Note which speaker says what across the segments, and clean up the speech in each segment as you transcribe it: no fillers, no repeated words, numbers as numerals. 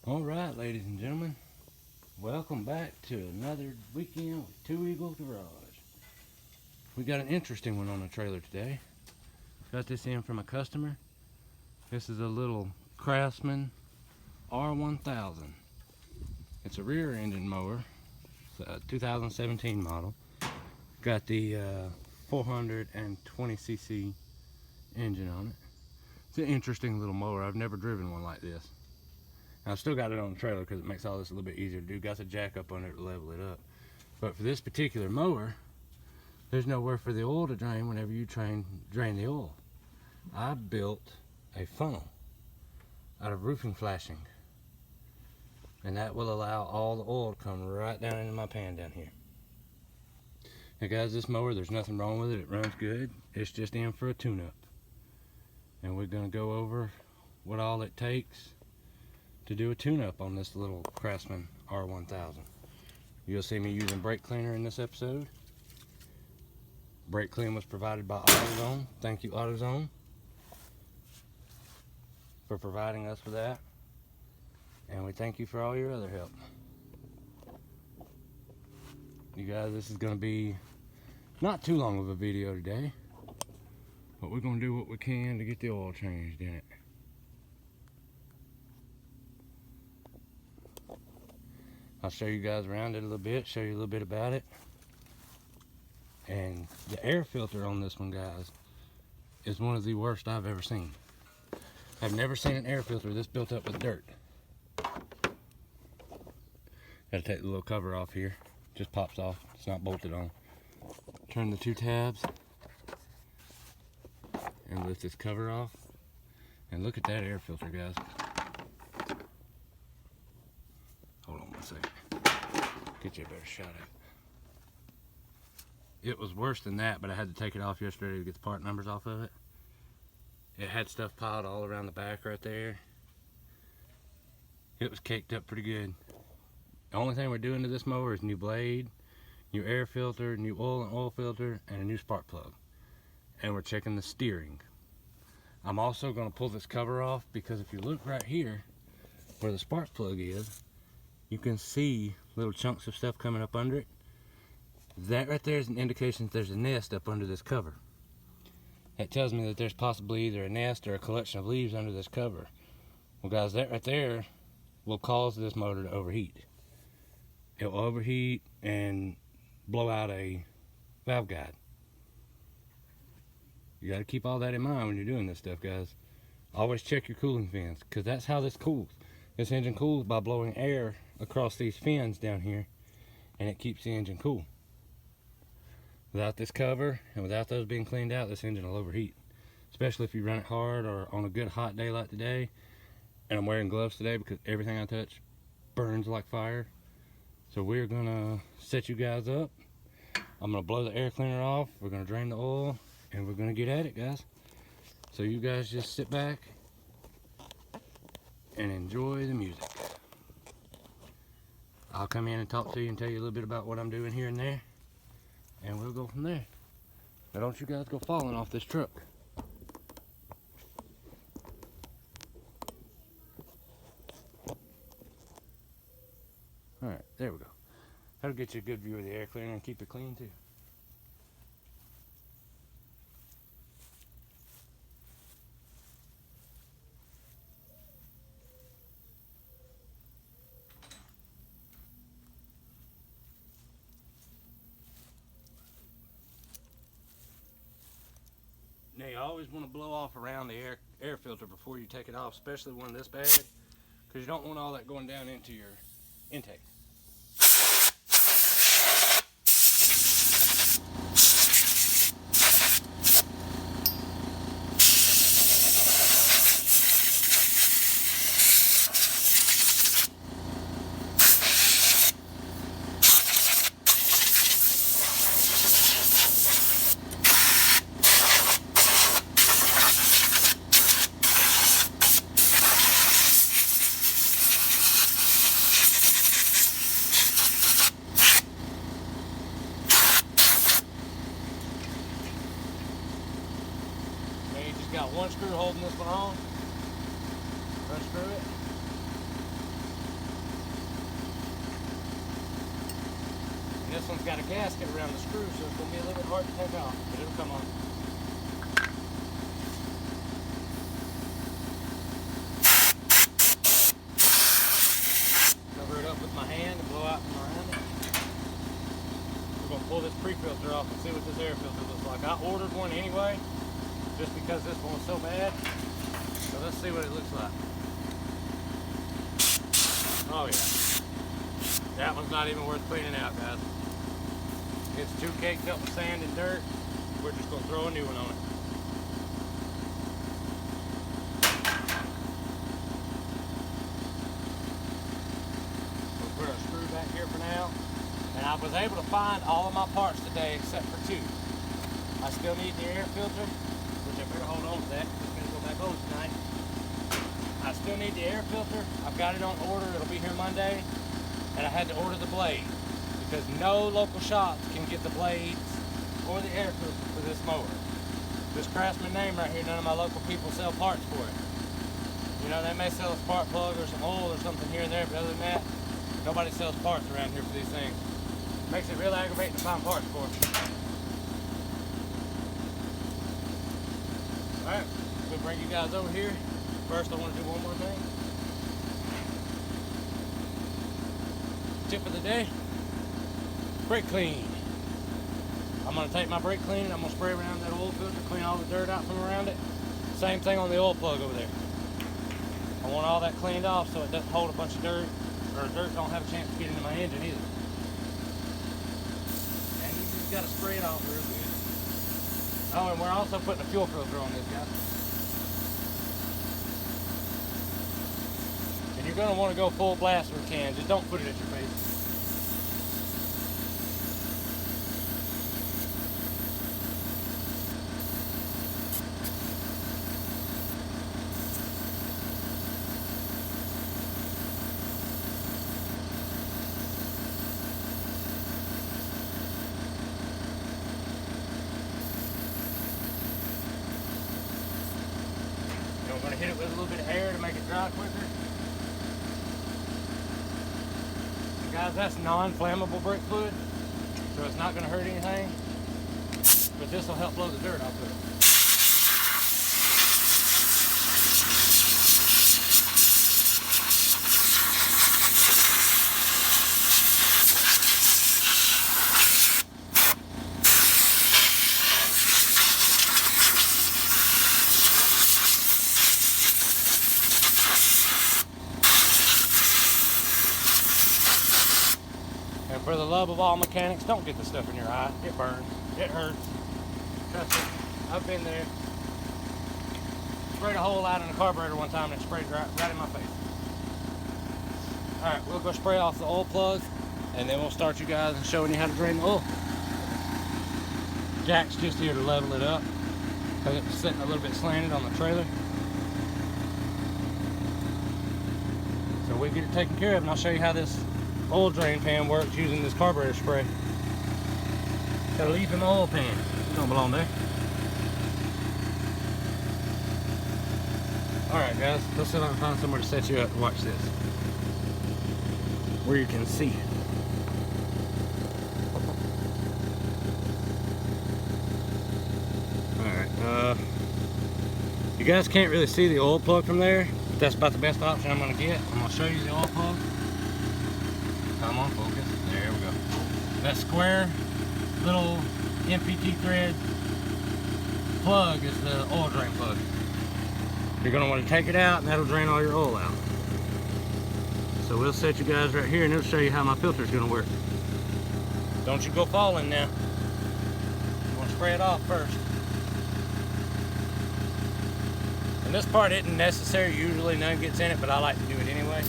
Speaker 1: All right, ladies and gentlemen, welcome back to another weekend with Two Eagles Garage. We got an interesting one on the trailer today. Got this in from a customer. This is a little Craftsman R1000. It's a rear engine mower. It's a 2017 model. Got the 420cc engine on it. It's an interesting little mower. I've never driven one like this. I've still got it on the trailer because it makes all this a little bit easier to do. Got the jack up under it to level it up. But for this particular mower, there's nowhere for the oil to drain whenever you drain the oil. I built a funnel out of roofing flashing, and that will allow all the oil to come right down into my pan down here. Now guys, this mower, there's nothing wrong with it. It runs good. It's just in for a tune-up. And we're going to go over what all it takes to do a tune-up on this little Craftsman R1000. You'll see me using brake cleaner in this episode. Brake clean was provided by AutoZone. Thank you, AutoZone, for providing us with that. And we thank you for all your other help. You guys, this is going to be not too long of a video today, but we're going to do what we can to get the oil changed in it. I'll show you guys around it a little bit, show you a little bit about it. And the air filter on this one, guys, is one of the worst I've ever seen. I've never seen an air filter this built up with dirt. Gotta take the little cover off here. Just pops off, it's not bolted on. Turn the two tabs and lift this cover off. And look at that air filter, guys. Hold on one second. Get you a better shot at it. It was worse than that, but I had to take it off yesterday to get the part numbers off of it. It had stuff piled all around the back right there. It was caked up pretty good. The only thing we're doing to this mower is new blade, new air filter, new oil and oil filter, and a new spark plug. And we're checking the steering. I'm also going to pull this cover off because if you look right here where the spark plug is, you can see little chunks of stuff coming up under it. That right there is an indication that there's a nest up under this cover. That tells me that there's possibly either a nest or a collection of leaves under this cover. Well guys, that right there will cause this motor to overheat. It will overheat and blow out a valve guide. You got to keep all that in mind when you're doing this stuff, guys. Always check your cooling fins, because that's how this cools. This engine cools by blowing air across these fins down here, and it keeps the engine cool. Without this cover and without those being cleaned out, this engine will overheat, especially if you run it hard or on a good hot day like today. And I'm wearing gloves today because everything I touch burns like fire. So we're gonna set you guys up. I'm gonna blow the air cleaner off, we're gonna drain the oil, and we're gonna get at it, guys. So you guys just sit back and enjoy the music. I'll come in and talk to you and tell you a little bit about what I'm doing here and there, and we'll go from there. Now don't you guys go falling off this truck. Alright, there we go. That'll get you a good view of the air cleaner and keep it clean too. Now you always want to blow off around the air filter before you take it off, especially one this bad, because you don't want all that going down into your intake. Got one screw holding this one on. Unscrew it. this one's got a gasket around the screw, so it's going to be a little bit hard to take off, but it'll come on. Cover it up with my hand and blow out from around it. We're going to pull this pre-filter off and see what this air filter looks like. I ordered one anyway, just because this one was so bad. So let's see what it looks like. Oh yeah. That one's not even worth cleaning out, guys. It's too caked up with sand and dirt. We're just going to throw a new one on it. We'll put our screw back here for now. And I was able to find all of my parts today except for two. I still need the air filter, which I better hold on to that because it's going to go back on tonight. I still need the air filter. I've got it on order. It'll be here Monday. And I had to order the blade because no local shops can get the blades or the air filter for this mower. This Craftsman name right here, none of my local people sell parts for it. You know, they may sell a spark plug or some oil or something here and there, but other than that, nobody sells parts around here for these things. Makes it real aggravating to find parts for it. Alright, we'll bring you guys over here. First, I want to do one more thing. Tip of the day, brake clean. I'm going to take my brake clean and I'm going to spray around that oil filter, clean all the dirt out from around it. Same thing on the oil plug over there. I want all that cleaned off so it doesn't hold a bunch of dirt, or dirt don't have a chance to get into my engine either. And you just got to spray it off real good. Oh, and we're also putting a fuel filter on this, guy. And you're going to want to go full blast with a can. Just don't put it at your face. And we're going to hit it with a little bit of air to make it dry quicker. Guys, that's non-flammable brake fluid, so it's not going to hurt anything, but this will help blow the dirt off of it. And for the love of all mechanics, don't get the stuff in your eye. It burns. It hurts. Trust me. I've been there. Sprayed a hole out in the carburetor one time and it sprayed right in my face. Alright, we'll go spray off the oil plug and then we'll start you guys and showing you how to drain the oil. Jack's just here to level it up because it was sitting a little bit slanted on the trailer. So we get it taken care of and I'll show you how this oil drain pan works using this carburetor spray. Got a leaf in the oil pan. It don't belong there. Alright guys, let's see if I can find somewhere to set you up and watch this. Where you can see it. Alright, you guys can't really see the oil plug from there. But that's about the best option I'm going to get. I'm going to show you the oil plug. Come on, focus. There we go. That square little MPT thread plug is the oil drain plug. You're going to want to take it out and that'll drain all your oil out. So we'll set you guys right here and it'll show you how my filter is going to work. Don't you go falling now. You want to spray it off first. And this part isn't necessary. Usually none gets in it, but I like to do it anyway.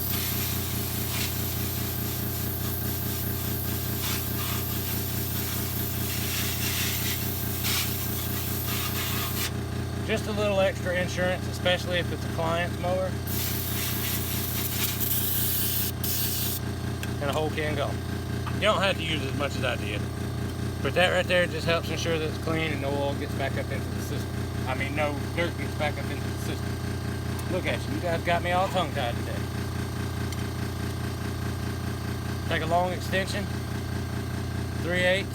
Speaker 1: Just a little extra insurance, especially if it's a client's mower. And a whole can go. You don't have to use as much as I did. But that right there just helps ensure that it's clean and no oil gets back up into the system. I mean, no dirt gets back up into the system. Look at you. You guys got me all tongue-tied today. Take a long extension. 3/8.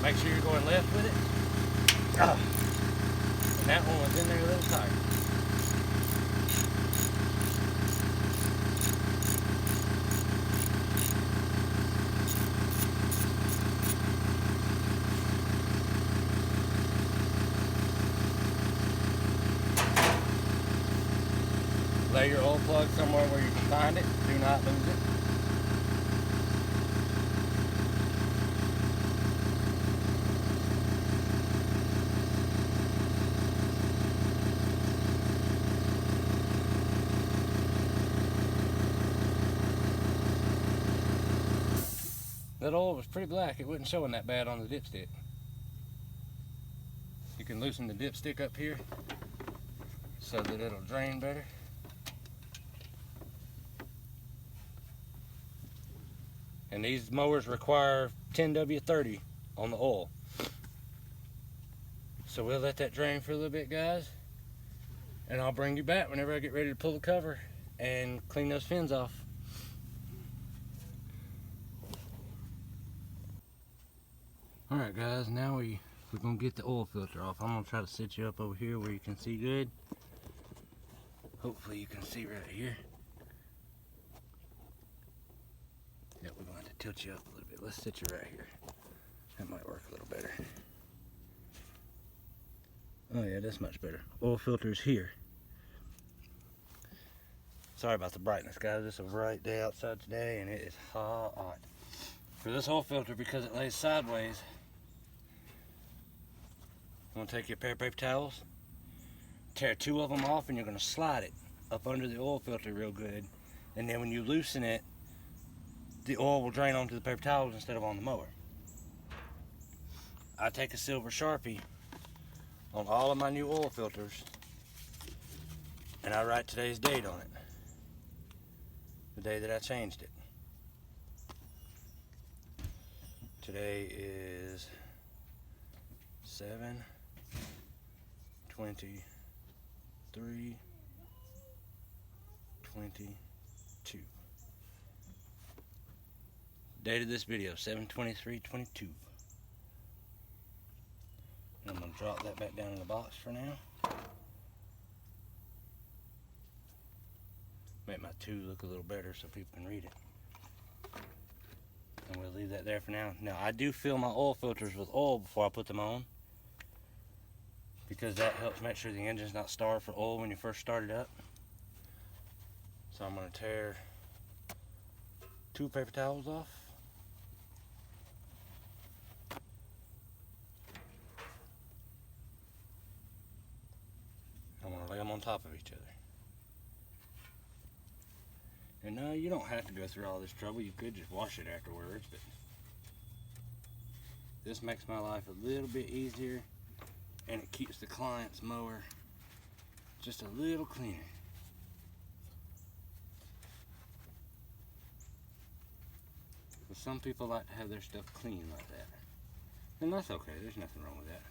Speaker 1: Make sure you're going left with it. And that one was in there a little tight. Lay your oil plug somewhere where you can find it. Do not lose it. That oil was pretty black. It wasn't showing that bad on the dipstick. You can loosen the dipstick up here so that it'll drain better. And these mowers require 10W30 on the oil. So we'll let that drain for a little bit, guys. And I'll bring you back whenever I get ready to pull the cover and clean those fins off. Alright guys, now we're going to get the oil filter off. I'm going to try to set you up over here where you can see good. Hopefully you can see right here. Yeah, we're going to have to tilt you up a little bit. Let's sit you right here. That might work a little better. Oh yeah, that's much better. Oil filter's here. Sorry about the brightness, guys. It's a bright day outside today and it is hot. For this oil filter, because it lays sideways, I'm going to take your pair of paper towels, tear 2 of them off, and you're going to slide it up under the oil filter real good. And then when you loosen it, the oil will drain onto the paper towels instead of on the mower. I take a silver Sharpie on all of my new oil filters and I write today's date on it, the day that I changed it. Today is 7/23/22. Date of this video, 7/23/22. I'm going to drop that back down in the box for now. Make my 2 look a little better so people can read it. And we'll leave that there for now. Now, I do fill my oil filters with oil before I put them on, because that helps make sure the engine's not starved for oil when you first start it up. So I'm going to tear 2 paper towels off. I'm going to lay them on top of each other. And no, you don't have to go through all this trouble. You could just wash it afterwards, but this makes my life a little bit easier, and it keeps the client's mower just a little cleaner. But some people like to have their stuff clean like that, and that's okay. There's nothing wrong with that.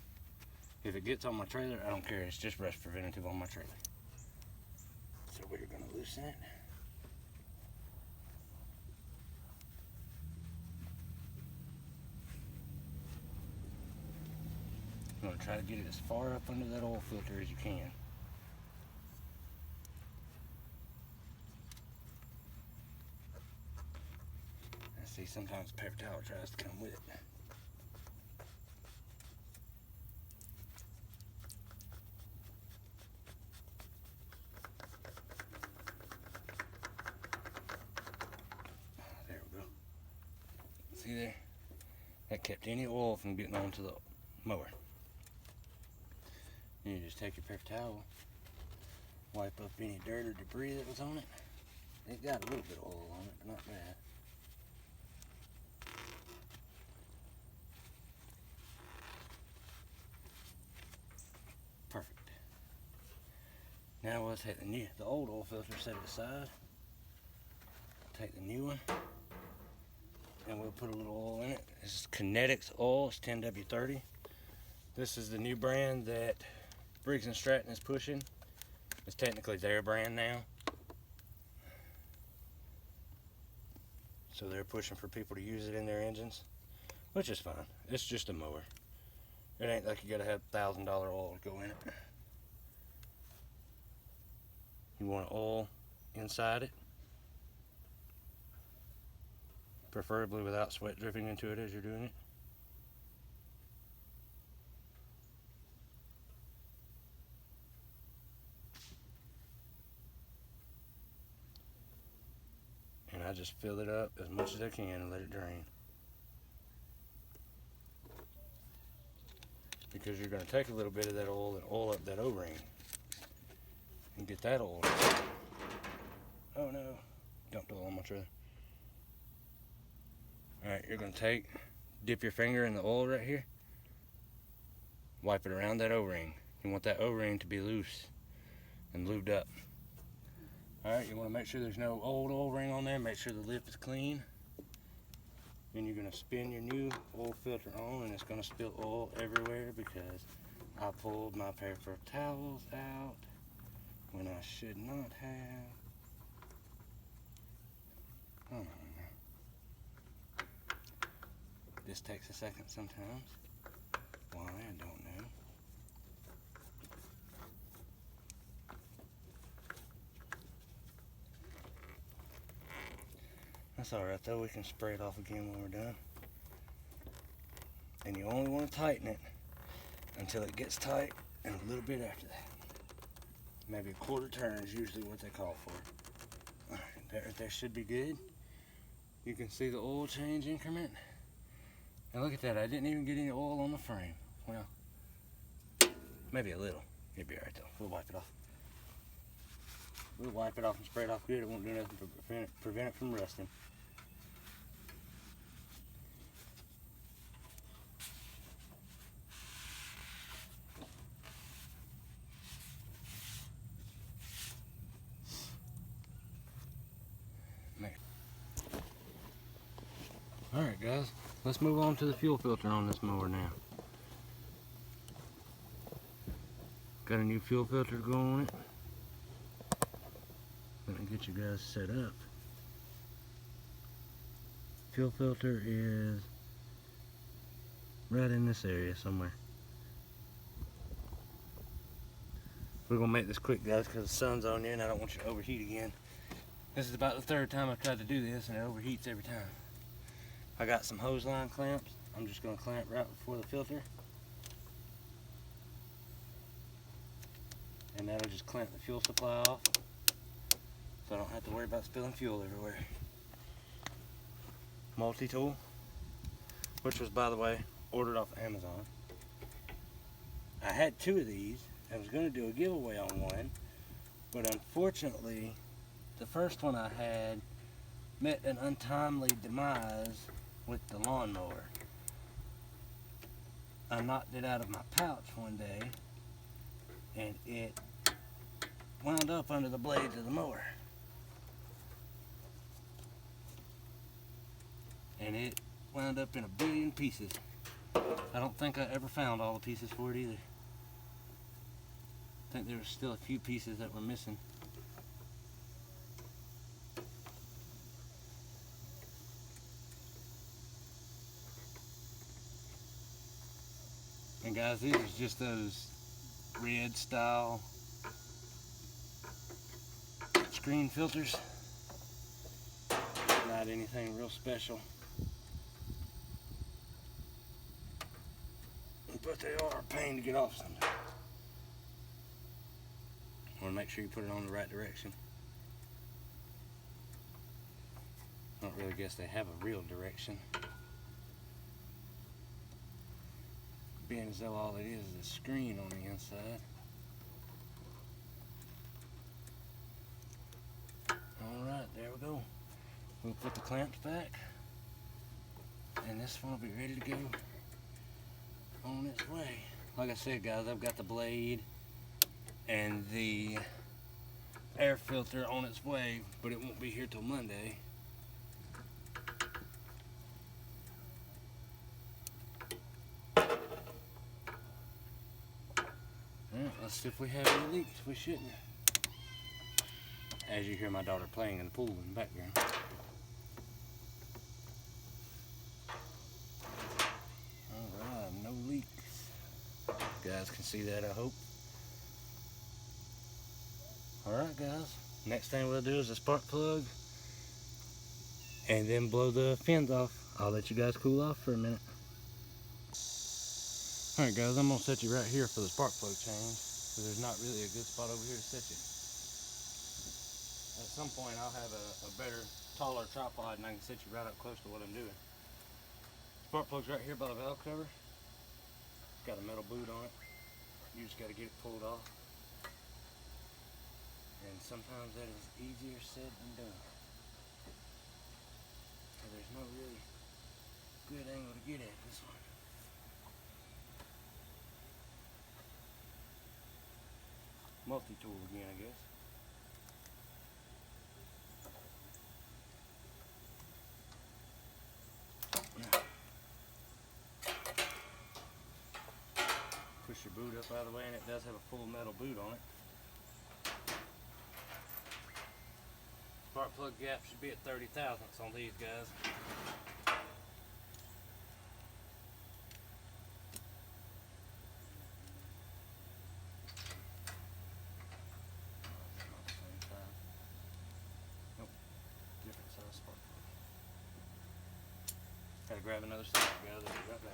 Speaker 1: If it gets on my trailer, I don't care. It's just rust preventative on my trailer. So we're going to loosen it. I'm going to try to get it as far up under that oil filter as you can. I see sometimes paper towel tries to come with it. There we go. See there? That kept any oil from getting onto the mower. You just take your paper towel, wipe up any dirt or debris that was on it. It got a little bit of oil on it, but not bad. Perfect. Now we'll take the old oil filter, set it aside. Take the new one, and we'll put a little oil in it. This is Kinetics oil. It's 10W30. This is the new brand that Briggs & Stratton is pushing. It's technically their brand now. So they're pushing for people to use it in their engines, which is fine. It's just a mower. It ain't like you gotta have $1,000 oil to go in it. You want oil inside it, preferably without sweat dripping into it as you're doing it. And I just fill it up as much as I can and let it drain. Because you're going to take a little bit of that oil and oil up that O-ring and get that oil. Oh no, dumped oil on my trailer. Alright, you're going to dip your finger in the oil right here, wipe it around that O-ring. You want that O-ring to be loose and lubed up. Alright, you want to make sure there's no old O-ring on there, make sure the lip is clean. Then you're going to spin your new oil filter on, and it's going to spill oil everywhere because I pulled my paper towels out when I should not have. Oh, no. This takes a second sometimes. Why, I don't know. That's alright though, we can spray it off again when we're done. And you only want to tighten it until it gets tight, and a little bit after that. Maybe a quarter turn is usually what they call for. Alright, that there should be good. You can see the oil change increment. And look at that, I didn't even get any oil on the frame. Well, maybe a little. It'll be alright though, we'll wipe it off. We'll wipe it off and spray it off good. It won't do nothing to prevent it from rusting. Alright guys, let's move on to the fuel filter on this mower now. Got a new fuel filter to go on it. Let me get you guys set up. Fuel filter is right in this area somewhere. We're gonna make this quick guys because the sun's on you and I don't want you to overheat again. This is about the third time I've tried to do this and it overheats every time. I got some hose line clamps. I'm just gonna clamp right before the filter. And that'll just clamp the fuel supply off, so I don't have to worry about spilling fuel everywhere. Multi-tool, which was, by the way, ordered off Amazon. I had 2 of these. I was going to do a giveaway on one, but unfortunately, the first one I had met an untimely demise with the lawnmower. I knocked it out of my pouch one day, and it wound up under the blades of the mower. And it wound up in a billion pieces. I don't think I ever found all the pieces for it either. I think there were still a few pieces that were missing. And guys, these are just those red style screen filters. Not anything real special. But they are a pain to get off sometimes. Want to make sure you put it on the right direction. I don't really guess they have a real direction, being as though all it is a screen on the inside. Alright, there we go. We'll put the clamps back, and this one will be ready to go on its way. Like I said guys, I've got the blade and the air filter on its way, but it won't be here till Monday. Alright, let's see if we have any leaks. We shouldn't. As you hear my daughter playing in the pool in the background. guys can see that, I hope. Alright guys, next thing we'll do is a spark plug and then blow the fins off. I'll let you guys cool off for a minute. Alright guys, I'm going to set you right here for the spark plug change, because there's not really a good spot over here to set you. At some point I'll have a better, taller tripod and I can set you right up close to what I'm doing. Spark plug's right here by the valve cover. It's got a metal boot on it. You just got to get it pulled off. And sometimes that is easier said than done. So there's no really good angle to get at this one. Multi-tool again, I guess. Push your boot up out of the way, and it does have a full metal boot on it. Spark plug gap should be at 30 thousandths on these guys. Nope, different size spark plug. Gotta grab another socket, guys. I'll be right back.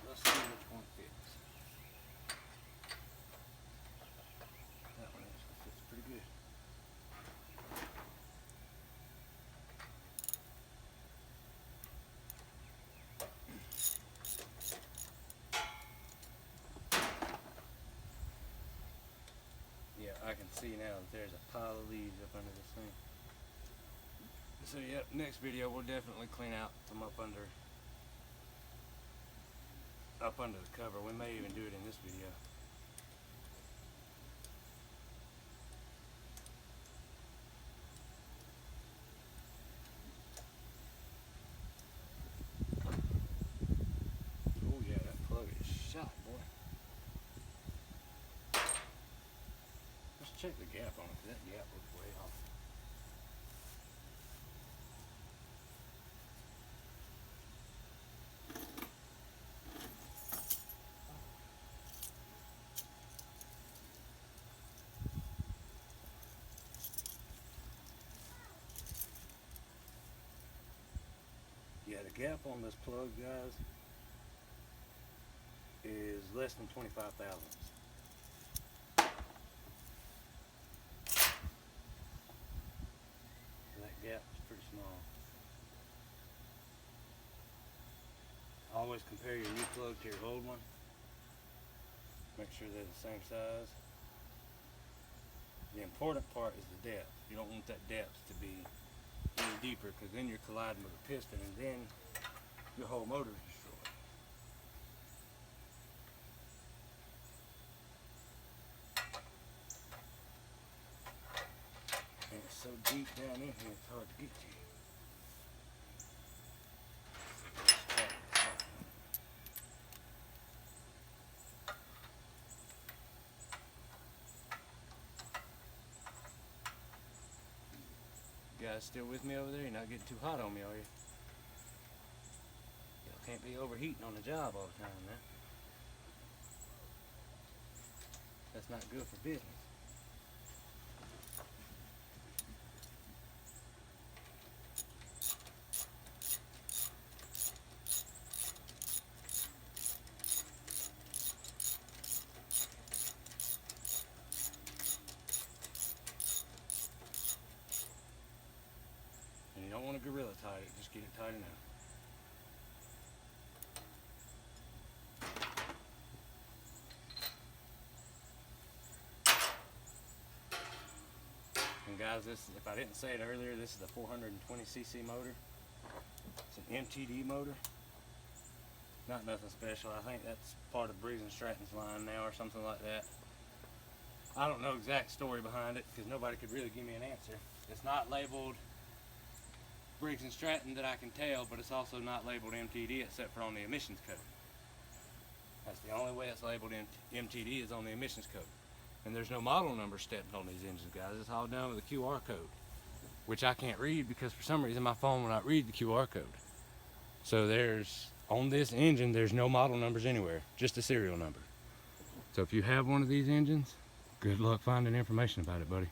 Speaker 1: Let's see which one fits. That one actually fits pretty good. Yeah, I can see now that there's a pile of leaves up under this thing. So yep, next video we'll definitely clean out some up under the cover. We may even do it in this video. Oh yeah, that plug is shot, boy. Let's check the gap on it, because that gap looks way off. Yeah, the gap on this plug, guys, is less than 25 thousandths. That gap is pretty small. Always compare your new plug to your old one. Make sure they're the same size. The important part is the depth. You don't want that depth to be any deeper, because then you're colliding with a piston and then your whole motor is destroyed. And it's so deep down in here it's hard to get to. You guys still with me over there? You're not getting too hot on me, are you? Y'all can't be overheating on the job all the time, man. That's not good for business. And you don't want to gorilla tight it, just get it tight enough. And guys, this, if I didn't say it earlier, this is a 420cc motor. It's an MTD motor. Not nothing special. I think that's part of Briggs and Stratton's line now or something like that. I don't know exact story behind it because nobody could really give me an answer. It's not labeled Briggs and Stratton that I can tell, but it's also not labeled MTD except for on the emissions code. That's the only way it's labeled MTD is on the emissions code. And there's no model number stepped on these engines, guys. It's all done with a QR code, which I can't read because for some reason my phone will not read the QR code. So on this engine, there's no model numbers anywhere, just a serial number. So if you have one of these engines, good luck finding information about it, buddy.